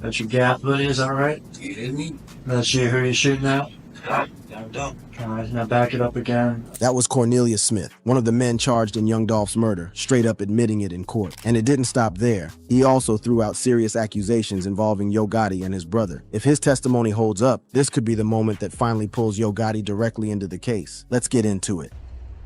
That's your gap, buddy, is that right? You hit me? That's you who you're shooting at? Got Dolph. All right, now back it up again. That was Cornelius Smith, one of the men charged in young Dolph's murder, straight up admitting it in court. And it didn't stop there. He also threw out serious accusations involving Yo Gotti and his brother. If his testimony holds up, this could be the moment that finally pulls Yo Gotti directly into the case. Let's get into it.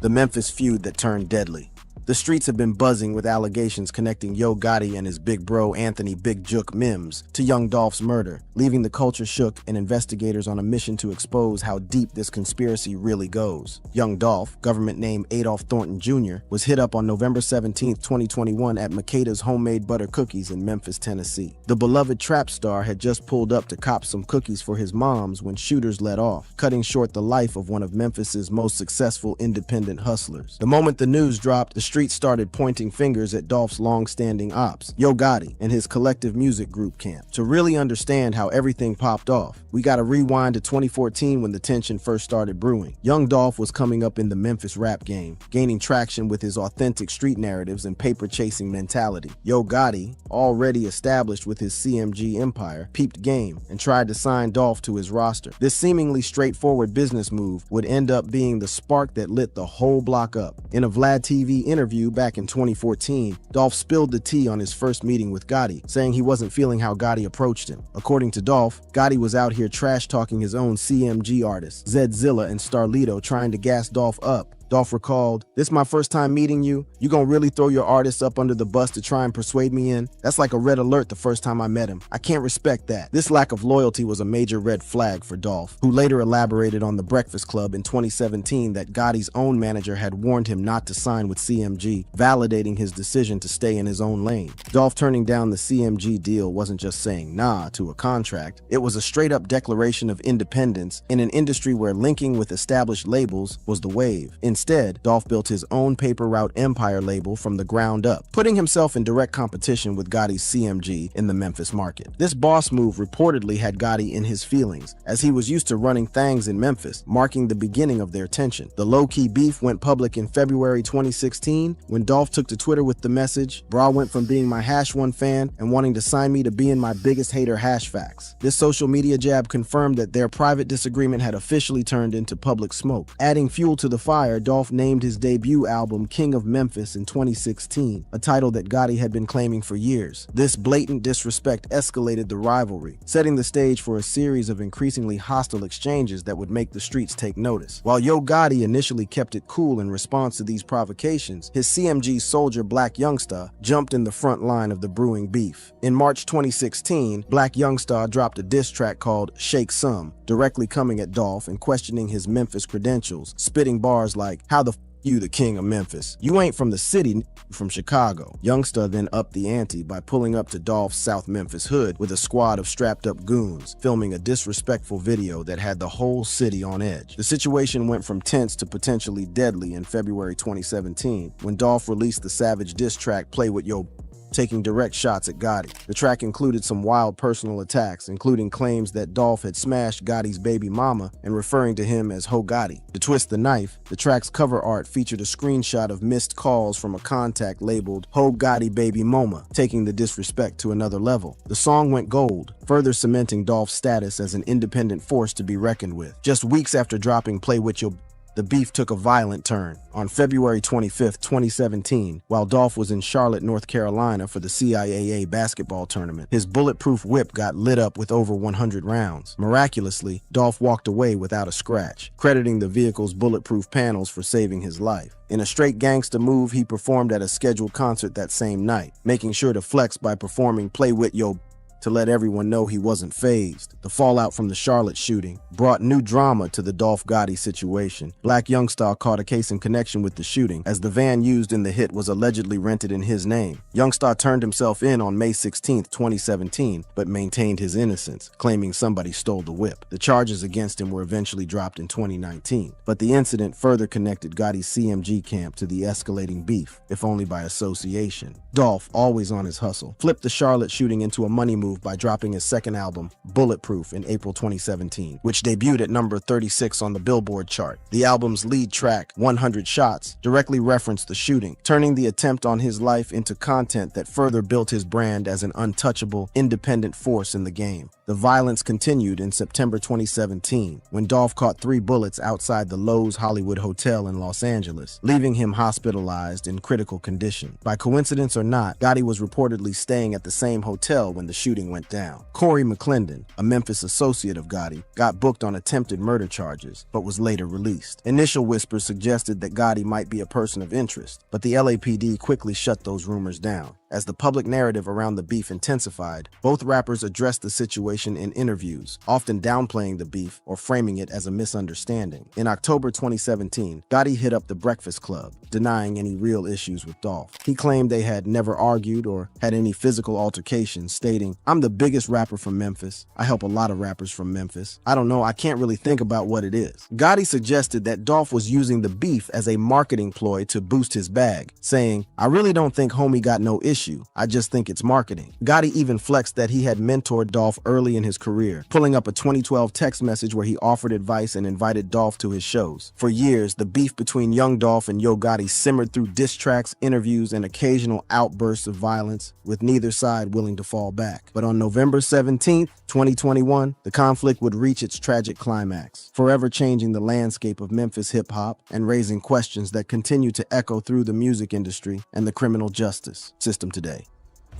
The Memphis feud that turned deadly. The streets have been buzzing with allegations connecting Yo Gotti and his big bro Anthony Big Jook Mims to young Dolph's murder, leaving the culture shook and investigators on a mission to expose how deep this conspiracy really goes. Young Dolph, government name Adolph Thornton Jr., was hit up on November 17, 2021 at Makeda's Homemade Butter Cookies in Memphis, Tennessee. The beloved trap star had just pulled up to cop some cookies for his moms when shooters let off, cutting short the life of one of Memphis's most successful independent hustlers. The moment the news dropped, the streets started pointing fingers at Dolph's long-standing ops, Yo Gotti, and his collective music group camp. To really understand how everything popped off, we gotta rewind to 2014 when the tension first started brewing. Young Dolph was coming up in the Memphis rap game, gaining traction with his authentic street narratives and paper-chasing mentality. Yo Gotti, already established with his CMG empire, peeped game and tried to sign Dolph to his roster. This seemingly straightforward business move would end up being the spark that lit the whole block up. In a Vlad TV interview back in 2014, Dolph spilled the tea on his first meeting with Gotti, saying he wasn't feeling how Gotti approached him. According to Dolph, Gotti was out here trash-talking his own CMG artists, Zedzilla and Starlito, trying to gas Dolph up. Dolph recalled, "This my first time meeting you. You gonna really throw your artists up under the bus to try and persuade me in? That's like a red alert the first time I met him. I can't respect that." This lack of loyalty was a major red flag for Dolph, who later elaborated on The Breakfast Club in 2017 that Gotti's own manager had warned him not to sign with CMG, validating his decision to stay in his own lane. Dolph turning down the CMG deal wasn't just saying nah to a contract, it was a straight-up declaration of independence in an industry where linking with established labels was the wave. Instead, Dolph built his own paper route empire label from the ground up, putting himself in direct competition with Gotti's CMG in the Memphis market. This boss move reportedly had Gotti in his feelings, as he was used to running things in Memphis, marking the beginning of their tension. The low-key beef went public in February 2016 when Dolph took to Twitter with the message, "Bra went from being my Hash 1 fan and wanting to sign me to being my biggest hater Hash Facts." This social media jab confirmed that their private disagreement had officially turned into public smoke. Adding fuel to the fire, Dolph named his debut album King of Memphis in 2016, a title that Gotti had been claiming for years. This blatant disrespect escalated the rivalry, setting the stage for a series of increasingly hostile exchanges that would make the streets take notice. While Yo Gotti initially kept it cool in response to these provocations, his CMG soldier Black Youngstar jumped in the front line of the brewing beef. In March 2016, Black Youngstar dropped a diss track called Shake Some, directly coming at Dolph and questioning his Memphis credentials, spitting bars like, "How the you the king of Memphis? You ain't from the city, from Chicago." Youngstar then upped the ante by pulling up to Dolph's South Memphis hood with a squad of strapped-up goons, filming a disrespectful video that had the whole city on edge. The situation went from tense to potentially deadly in February 2017, when Dolph released the savage diss track Play With Yo, taking direct shots at Gotti. The track included some wild personal attacks, including claims that Dolph had smashed Gotti's baby mama and referring to him as Ho Gotti. To twist the knife, the track's cover art featured a screenshot of missed calls from a contact labeled Ho Gotti Baby Mama, taking the disrespect to another level. The song went gold, further cementing Dolph's status as an independent force to be reckoned with. Just weeks after dropping Play With Yo, the beef took a violent turn. On February 25, 2017, while Dolph was in Charlotte, North Carolina for the CIAA basketball tournament, his bulletproof whip got lit up with over 100 rounds. Miraculously, Dolph walked away without a scratch, crediting the vehicle's bulletproof panels for saving his life. In a straight gangsta move, he performed at a scheduled concert that same night, making sure to flex by performing Play With Yo to let everyone know he wasn't fazed. The fallout from the Charlotte shooting brought new drama to the Dolph Gotti situation. Black Youngstar caught a case in connection with the shooting, as the van used in the hit was allegedly rented in his name. Youngstar turned himself in on May 16, 2017, but maintained his innocence, claiming somebody stole the whip. The charges against him were eventually dropped in 2019, but the incident further connected Gotti's CMG camp to the escalating beef, if only by association. Dolph, always on his hustle, flipped the Charlotte shooting into a money move move by dropping his second album, Bulletproof, in April 2017, which debuted at number 36 on the Billboard chart. The album's lead track, 100 Shots, directly referenced the shooting, turning the attempt on his life into content that further built his brand as an untouchable, independent force in the game. The violence continued in September 2017, when Dolph caught 3 bullets outside the Lowe's Hollywood Hotel in Los Angeles, leaving him hospitalized in critical condition. By coincidence or not, Gotti was reportedly staying at the same hotel when the shooting went down. Corey McClendon, a Memphis associate of Gotti, got booked on attempted murder charges, but was later released. Initial whispers suggested that Gotti might be a person of interest, but the LAPD quickly shut those rumors down. As the public narrative around the beef intensified, both rappers addressed the situation in interviews, often downplaying the beef or framing it as a misunderstanding. In October 2017, Gotti hit up the Breakfast Club, denying any real issues with Dolph. He claimed they had never argued or had any physical altercations, stating, "I'm the biggest rapper from Memphis. I help a lot of rappers from Memphis. I don't know, I can't really think about what it is." Gotti suggested that Dolph was using the beef as a marketing ploy to boost his bag, saying, "I really don't think homie got no issue. I just think it's marketing." Gotti even flexed that he had mentored Dolph early in his career, pulling up a 2012 text message where he offered advice and invited Dolph to his shows. For years, the beef between young Dolph and Yo Gotti simmered through diss tracks, interviews, and occasional outbursts of violence, with neither side willing to fall back. But on November 17, 2021, the conflict would reach its tragic climax, forever changing the landscape of Memphis hip-hop and raising questions that continue to echo through the music industry and the criminal justice system today.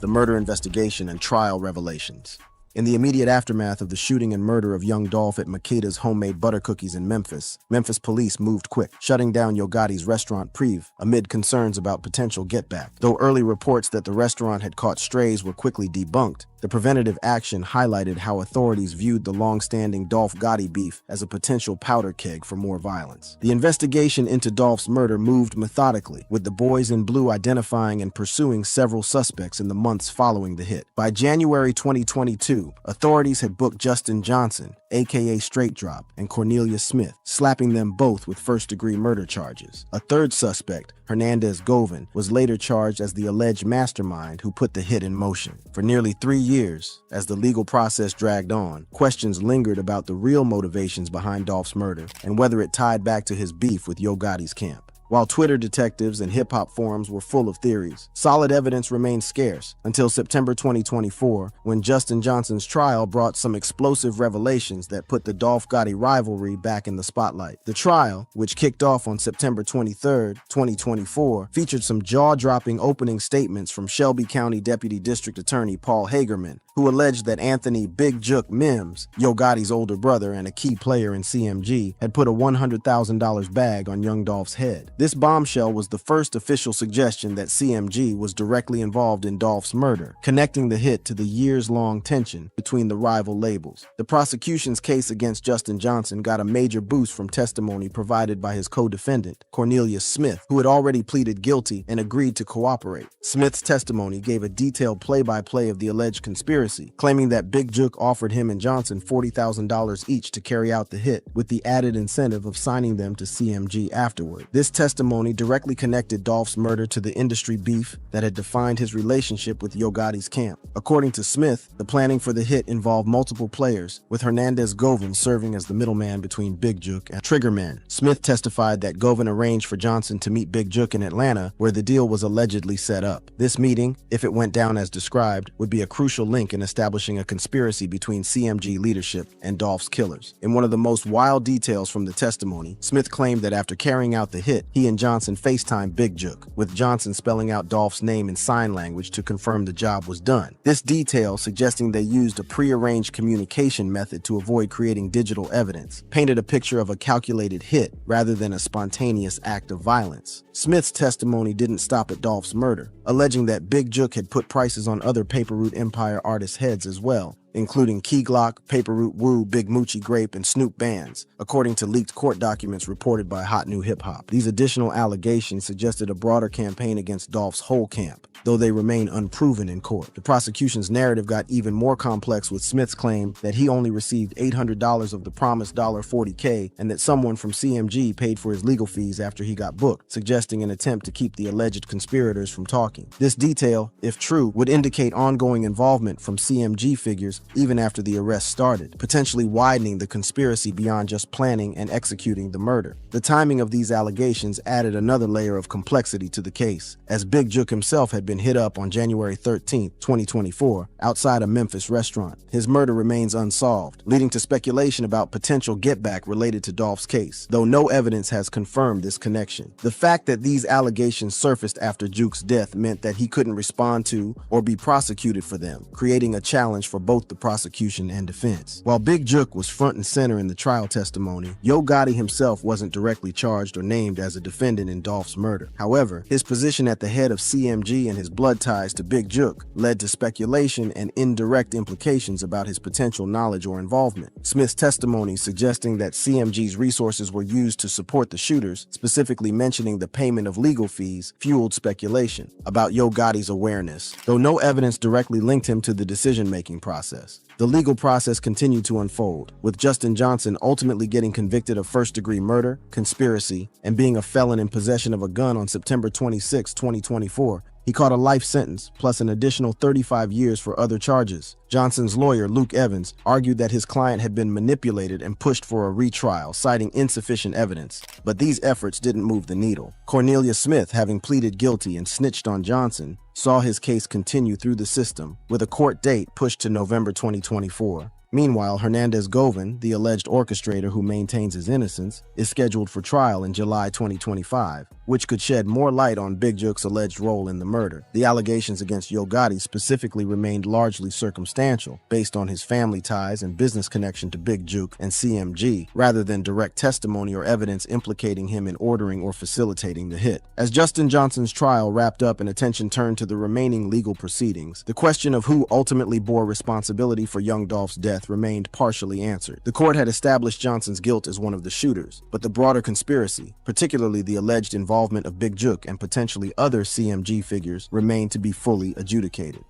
The murder investigation and trial revelations. In the immediate aftermath of the shooting and murder of young Dolph at Makeda's homemade butter cookies in Memphis police moved quick, shutting down Yo Gotti's restaurant Priv amid concerns about potential getback. Though early reports that the restaurant had caught strays were quickly debunked, the preventative action highlighted how authorities viewed the long-standing Dolph Gotti beef as a potential powder keg for more violence. The investigation into Dolph's murder moved methodically, with the Boys in Blue identifying and pursuing several suspects in the months following the hit. By January 2022, authorities had booked Justin Johnson, aka Straight Drop, and Cornelia Smith, slapping them both with first-degree murder charges. A third suspect, Hernandez Govan, was later charged as the alleged mastermind who put the hit in motion. For nearly 3 years, as the legal process dragged on, questions lingered about the real motivations behind Dolph's murder and whether it tied back to his beef with Yo Gotti's camp. While Twitter detectives and hip-hop forums were full of theories, solid evidence remained scarce until September 2024, when Justin Johnson's trial brought some explosive revelations that put the Dolph Gotti rivalry back in the spotlight. The trial, which kicked off on September 23, 2024, featured some jaw-dropping opening statements from Shelby County Deputy District Attorney Paul Hagerman, who alleged that Anthony Big Jook Mims, Yo Gotti's older brother and a key player in CMG, had put a $100,000 bag on young Dolph's head. This bombshell was the first official suggestion that CMG was directly involved in Dolph's murder, connecting the hit to the years-long tension between the rival labels. The prosecution's case against Justin Johnson got a major boost from testimony provided by his co-defendant, Cornelia Smith, who had already pleaded guilty and agreed to cooperate. Smith's testimony gave a detailed play-by-play of the alleged conspiracy, claiming that Big Jook offered him and Johnson $40,000 each to carry out the hit, with the added incentive of signing them to CMG afterward. This testimony directly connected Dolph's murder to the industry beef that had defined his relationship with Yo Gotti's camp. According to Smith, the planning for the hit involved multiple players, with Hernandez Govan serving as the middleman between Big Jook and Triggerman. Smith testified that Govan arranged for Johnson to meet Big Jook in Atlanta, where the deal was allegedly set up. This meeting, if it went down as described, would be a crucial link in establishing a conspiracy between CMG leadership and Dolph's killers. In one of the most wild details from the testimony, Smith claimed that after carrying out the hit, he and Johnson FaceTimed Big Jook, with Johnson spelling out Dolph's name in sign language to confirm the job was done. This detail, suggesting they used a prearranged communication method to avoid creating digital evidence, painted a picture of a calculated hit rather than a spontaneous act of violence. Smith's testimony didn't stop at Dolph's murder, alleging that Big Jook had put prices on other Paper Route Empire artists' heads as well, including Key Glock, Paper Root Woo, Big Moochie Grape, and Snoop bands, according to leaked court documents reported by Hot New Hip Hop. These additional allegations suggested a broader campaign against Dolph's whole camp, though they remain unproven in court. The prosecution's narrative got even more complex with Smith's claim that he only received $800 of the promised $40K and that someone from CMG paid for his legal fees after he got booked, suggesting an attempt to keep the alleged conspirators from talking. This detail, if true, would indicate ongoing involvement from CMG figures even after the arrest started, potentially widening the conspiracy beyond just planning and executing the murder. The timing of these allegations added another layer of complexity to the case, as Big Jook himself had been hit up on January 13, 2024, outside a Memphis restaurant. His murder remains unsolved, leading to speculation about potential get-back related to Dolph's case, though no evidence has confirmed this connection. The fact that these allegations surfaced after Jook's death meant that he couldn't respond to or be prosecuted for them, creating a challenge for both the prosecution and defense. While Big Jook was front and center in the trial testimony, Yo Gotti himself wasn't directly charged or named as a defendant in Dolph's murder. However, his position at the head of CMG and his blood ties to Big Jook led to speculation and indirect implications about his potential knowledge or involvement. Smith's testimony suggesting that CMG's resources were used to support the shooters, specifically mentioning the payment of legal fees, fueled speculation about Yo Gotti's awareness, though no evidence directly linked him to the decision-making process. The legal process continued to unfold, with Justin Johnson ultimately getting convicted of first-degree murder, conspiracy, and being a felon in possession of a gun on September 26, 2024. He caught a life sentence, plus an additional 35 years for other charges. Johnson's lawyer, Luke Evans, argued that his client had been manipulated and pushed for a retrial, citing insufficient evidence. But these efforts didn't move the needle. Cornelia Smith, having pleaded guilty and snitched on Johnson, saw his case continue through the system, with a court date pushed to November 2024. Meanwhile, Hernandez Govan, the alleged orchestrator who maintains his innocence, is scheduled for trial in July 2025, which could shed more light on Big Jook's alleged role in the murder. The allegations against Yo Gotti specifically remained largely circumstantial, based on his family ties and business connection to Big Jook and CMG, rather than direct testimony or evidence implicating him in ordering or facilitating the hit. As Justin Johnson's trial wrapped up and attention turned to the remaining legal proceedings, the question of who ultimately bore responsibility for young Dolph's death remained partially answered. The court had established Johnson's guilt as one of the shooters, but the broader conspiracy, particularly the alleged involvement of Big Jook and potentially other CMG figures, remained to be fully adjudicated.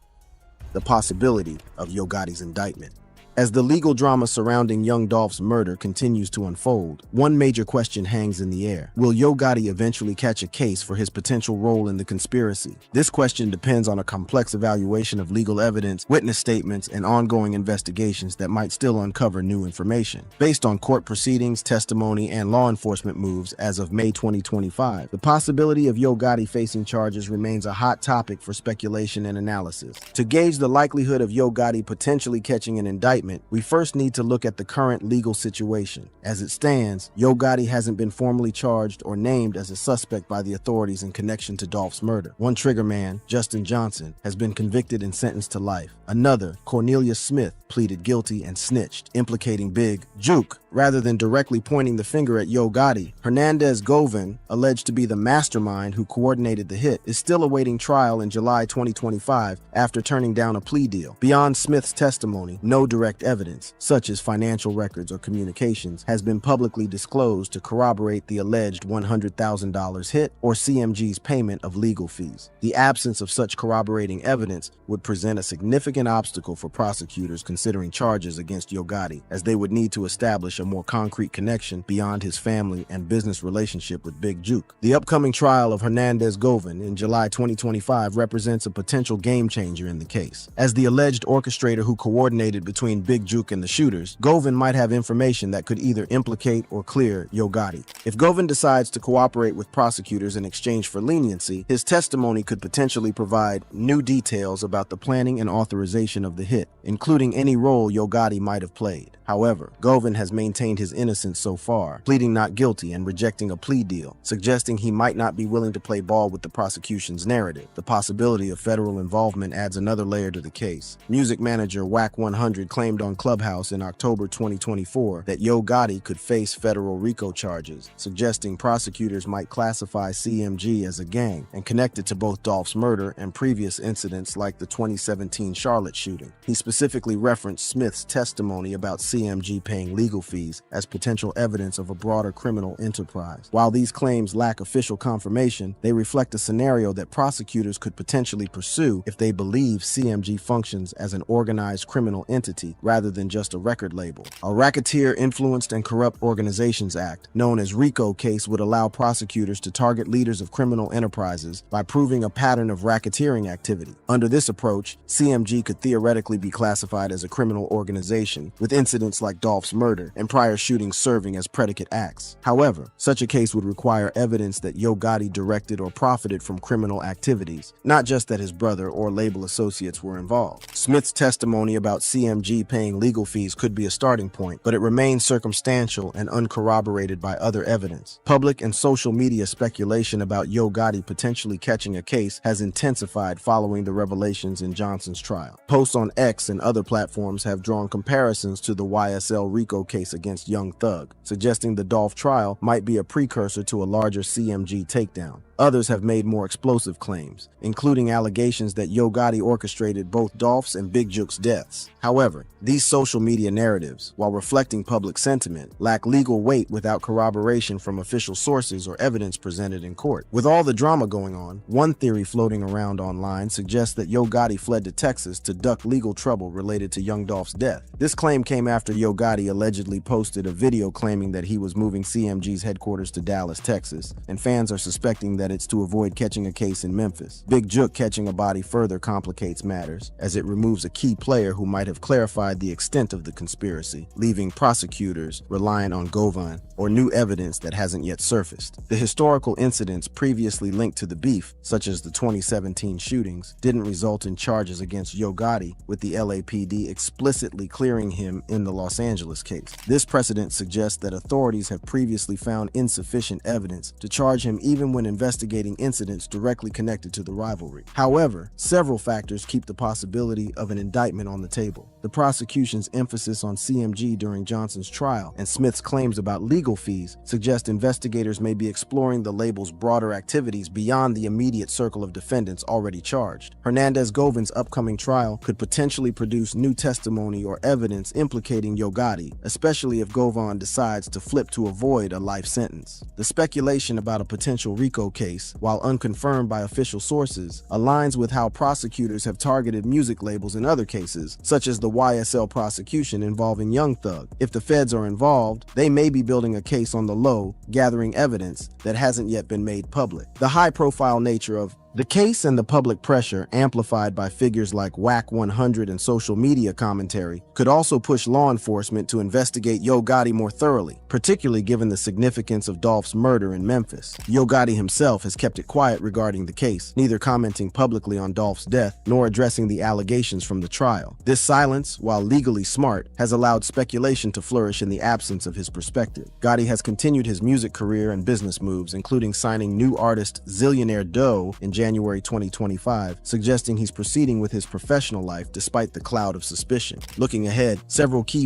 The possibility of Yo Gotti's indictment. As the legal drama surrounding young Dolph's murder continues to unfold, one major question hangs in the air. Will Yo Gotti eventually catch a case for his potential role in the conspiracy? This question depends on a complex evaluation of legal evidence, witness statements, and ongoing investigations that might still uncover new information. Based on court proceedings, testimony, and law enforcement moves as of May 2025, the possibility of Yo Gotti facing charges remains a hot topic for speculation and analysis. To gauge the likelihood of Yo Gotti potentially catching an indictment, we first need to look at the current legal situation. As it stands, Yo Gotti hasn't been formally charged or named as a suspect by the authorities in connection to Dolph's murder. One triggerman, Justin Johnson, has been convicted and sentenced to life. Another, Cornelia Smith, pleaded guilty and snitched, implicating Big Jook. Rather than directly pointing the finger at Yo Gotti, Hernandez Govan, alleged to be the mastermind who coordinated the hit, is still awaiting trial in July 2025 after turning down a plea deal. Beyond Smith's testimony, no direct evidence, such as financial records or communications, has been publicly disclosed to corroborate the alleged $100,000 hit or CMG's payment of legal fees. The absence of such corroborating evidence would present a significant obstacle for prosecutors considering charges against Yo Gotti, as they would need to establish a more concrete connection beyond his family and business relationship with Big Jook. The upcoming trial of Hernandez Govan in July 2025 represents a potential game changer in the case. As the alleged orchestrator who coordinated between Big Jook and the shooters, Govan might have information that could either implicate or clear Yo Gotti. If Govan decides to cooperate with prosecutors in exchange for leniency, his testimony could potentially provide new details about the planning and authorization of the hit, including any role Yo Gotti might have played. However, Govan has maintained his innocence so far, pleading not guilty and rejecting a plea deal, suggesting he might not be willing to play ball with the prosecution's narrative. The possibility of federal involvement adds another layer to the case. Music manager Whack 100 claimed on Clubhouse in October 2024 that Yo Gotti could face federal RICO charges, suggesting prosecutors might classify CMG as a gang and connect it to both Dolph's murder and previous incidents like the 2017 Charlotte shooting. He specifically referenced Smith's testimony about CMG paying legal fees as potential evidence of a broader criminal enterprise. While these claims lack official confirmation, they reflect a scenario that prosecutors could potentially pursue if they believe CMG functions as an organized criminal entity rather than just a record label. A Racketeer Influenced and Corrupt Organizations Act, known as RICO case, would allow prosecutors to target leaders of criminal enterprises by proving a pattern of racketeering activity. Under this approach, CMG could theoretically be classified as a criminal organization, with incidents like Dolph's murder and prior shootings serving as predicate acts. However, such a case would require evidence that Yo Gotti directed or profited from criminal activities, not just that his brother or label associates were involved. Smith's testimony about CMG paying legal fees could be a starting point, but it remains circumstantial and uncorroborated by other evidence. Public and social media speculation about Yo Gotti potentially catching a case has intensified following the revelations in Johnson's trial. Posts on X and other platforms have drawn comparisons to the YSL RICO case against Young Thug, suggesting the Dolph trial might be a precursor to a larger CMG takedown. Others have made more explosive claims, including allegations that Yo Gotti orchestrated both Dolph's and Big Juke's deaths. However, these social media narratives, while reflecting public sentiment, lack legal weight without corroboration from official sources or evidence presented in court. With all the drama going on, one theory floating around online suggests that Yo Gotti fled to Texas to duck legal trouble related to Young Dolph's death. This claim came after Yo Gotti allegedly posted a video claiming that he was moving CMG's headquarters to Dallas, Texas, and fans are suspecting that it's to avoid catching a case in Memphis. Big Juke catching a body further complicates matters, as it removes a key player who might have clarified the extent of the conspiracy, leaving prosecutors reliant on Govan or new evidence that hasn't yet surfaced. The historical incidents previously linked to the beef, such as the 2017 shootings, didn't result in charges against Yo Gotti, with the LAPD explicitly clearing him in the Los Angeles case. This precedent suggests that authorities have previously found insufficient evidence to charge him even when investigating incidents directly connected to the rivalry. However, several factors keep the possibility of an indictment on the table. The prosecution's emphasis on CMG during Johnson's trial and Smith's claims about legal fees suggest investigators may be exploring the label's broader activities beyond the immediate circle of defendants already charged. Hernandez-Govan's upcoming trial could potentially produce new testimony or evidence implicating Yo Gotti, especially if Govan decides to flip to avoid a life sentence. The speculation about a potential RICO case, while unconfirmed by official sources, aligns with how prosecutors have targeted music labels in other cases, such as the YSL prosecution involving Young Thug. If the feds are involved, they may be building a case on the low, gathering evidence that hasn't yet been made public. The high-profile nature of the case and the public pressure, amplified by figures like Whack 100 and social media commentary, could also push law enforcement to investigate Yo Gotti more thoroughly, particularly given the significance of Dolph's murder in Memphis. Yo Gotti himself has kept it quiet regarding the case, neither commenting publicly on Dolph's death nor addressing the allegations from the trial. This silence, while legally smart, has allowed speculation to flourish in the absence of his perspective. Gotti has continued his music career and business moves, including signing new artist Zillionaire Doe in January 2025, suggesting he's proceeding with his professional life despite the cloud of suspicion. Looking ahead, several key